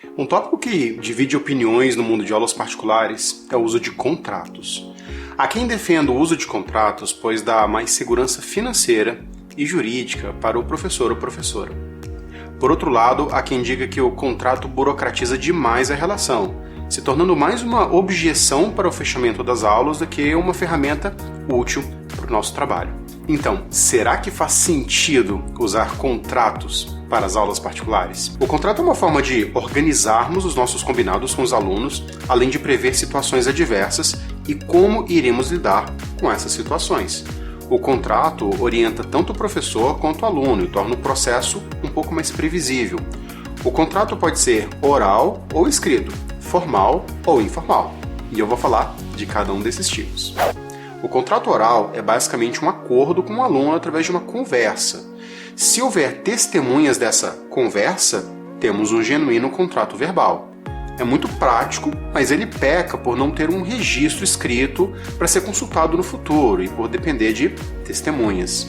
Um tópico que divide opiniões no mundo de aulas particulares é o uso de contratos. Há quem defenda o uso de contratos, pois dá mais segurança financeira e jurídica para o professor ou professora. Por outro lado, há quem diga que o contrato burocratiza demais a relação, se tornando mais uma objeção para o fechamento das aulas do que uma ferramenta útil para o nosso trabalho. Então, será que faz sentido usar contratos para as aulas particulares? O contrato é uma forma de organizarmos os nossos combinados com os alunos, além de prever situações adversas e como iremos lidar com essas situações. O contrato orienta tanto o professor quanto o aluno e torna o processo um pouco mais previsível. O contrato pode ser oral ou escrito, formal ou informal, e eu vou falar de cada um desses tipos. O contrato oral é basicamente um acordo com o aluno através de uma conversa. Se houver testemunhas dessa conversa, temos um genuíno contrato verbal. É muito prático, mas ele peca por não ter um registro escrito para ser consultado no futuro e por depender de testemunhas.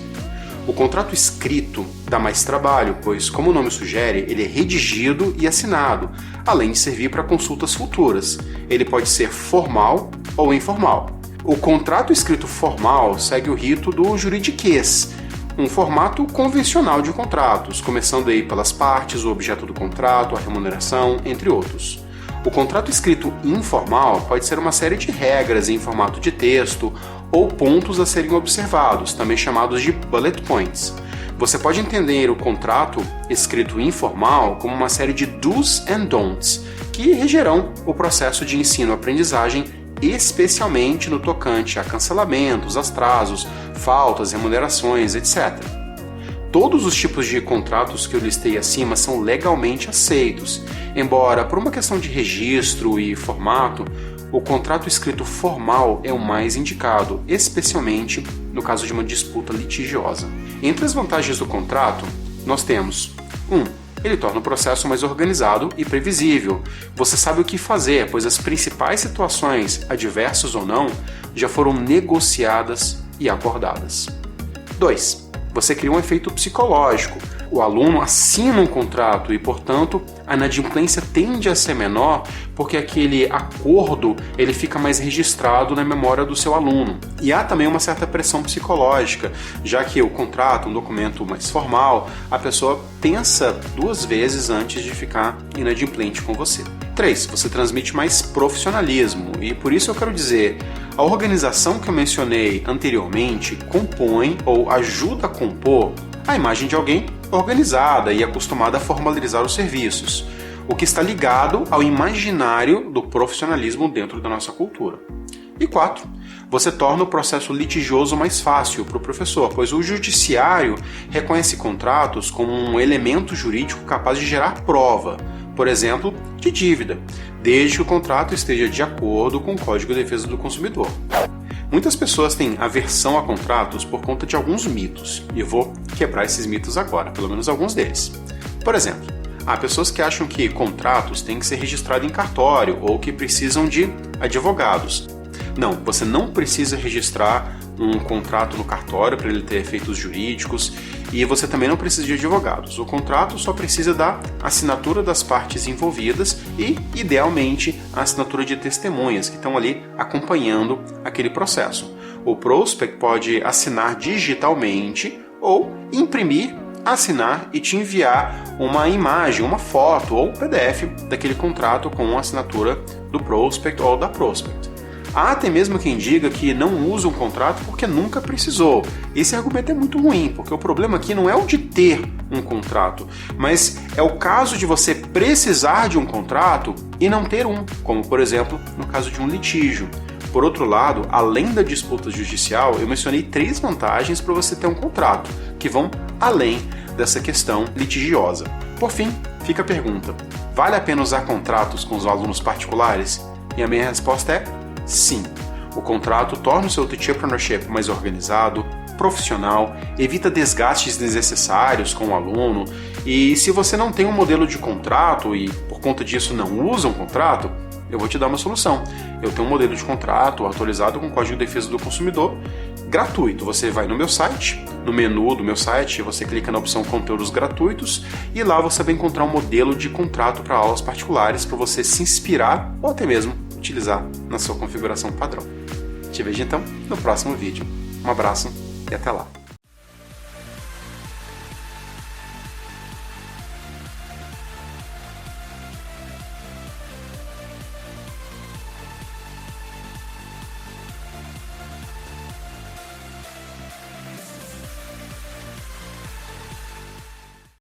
O contrato escrito dá mais trabalho, pois, como o nome sugere, ele é redigido e assinado, além de servir para consultas futuras. Ele pode ser formal ou informal. O contrato escrito formal segue o rito do juridiquês, um formato convencional de contratos, começando aí pelas partes, o objeto do contrato, a remuneração, entre outros. O contrato escrito informal pode ser uma série de regras em formato de texto ou pontos a serem observados, também chamados de bullet points. Você pode entender o contrato escrito informal como uma série de do's and don'ts que regerão o processo de ensino-aprendizagem, especialmente no tocante a cancelamentos, atrasos, faltas, remunerações, etc. Todos os tipos de contratos que eu listei acima são legalmente aceitos, embora, por uma questão de registro e formato, o contrato escrito formal é o mais indicado, especialmente no caso de uma disputa litigiosa. Entre as vantagens do contrato, nós temos 1. Ele torna o processo mais organizado e previsível. Você sabe o que fazer, pois as principais situações, adversas ou não, já foram negociadas e acordadas. 2. Você cria um efeito psicológico. O aluno assina um contrato e, portanto, a inadimplência tende a ser menor porque aquele acordo ele fica mais registrado na memória do seu aluno. E há também uma certa pressão psicológica, já que o contrato, um documento mais formal, a pessoa pensa 2 vezes antes de ficar inadimplente com você. 3. Você transmite mais profissionalismo e por isso eu quero dizer, a organização que eu mencionei anteriormente compõe ou ajuda a compor a imagem de alguém organizada e acostumada a formalizar os serviços, o que está ligado ao imaginário do profissionalismo dentro da nossa cultura. E 4. Você torna o processo litigioso mais fácil para o professor, pois o judiciário reconhece contratos como um elemento jurídico capaz de gerar prova, por exemplo, de dívida, desde que o contrato esteja de acordo com o Código de Defesa do Consumidor. Muitas pessoas têm aversão a contratos por conta de alguns mitos, e eu vou quebrar esses mitos agora, pelo menos alguns deles. Por exemplo, há pessoas que acham que contratos têm que ser registrados em cartório ou que precisam de advogados. Não, você não precisa registrar um contrato no cartório para ele ter efeitos jurídicos e você também não precisa de advogados. O contrato só precisa da assinatura das partes envolvidas e, idealmente, a assinatura de testemunhas que estão ali acompanhando aquele processo. O prospect pode assinar digitalmente ou imprimir, assinar e te enviar uma imagem, uma foto ou um PDF daquele contrato com a assinatura do prospect ou da prospect. Há até mesmo quem diga que não usa um contrato porque nunca precisou. Esse argumento é muito ruim, porque o problema aqui não é o de ter um contrato, mas é o caso de você precisar de um contrato e não ter um, como por exemplo no caso de um litígio. Por outro lado, além da disputa judicial, eu mencionei 3 vantagens para você ter um contrato, que vão além dessa questão litigiosa. Por fim, fica a pergunta: vale a pena usar contratos com os alunos particulares? E a minha resposta é sim. O contrato torna o seu teacherpreneurship mais organizado, profissional, evita desgastes desnecessários com o aluno e se você não tem um modelo de contrato e por conta disso não usa um contrato, eu vou te dar uma solução. Eu tenho um modelo de contrato atualizado com o Código de Defesa do Consumidor gratuito. Você vai no meu site, no menu do meu site, você clica na opção conteúdos gratuitos e lá você vai encontrar um modelo de contrato para aulas particulares para você se inspirar ou até mesmo utilizar na sua configuração padrão. Te vejo então no próximo vídeo. Um abraço e até lá.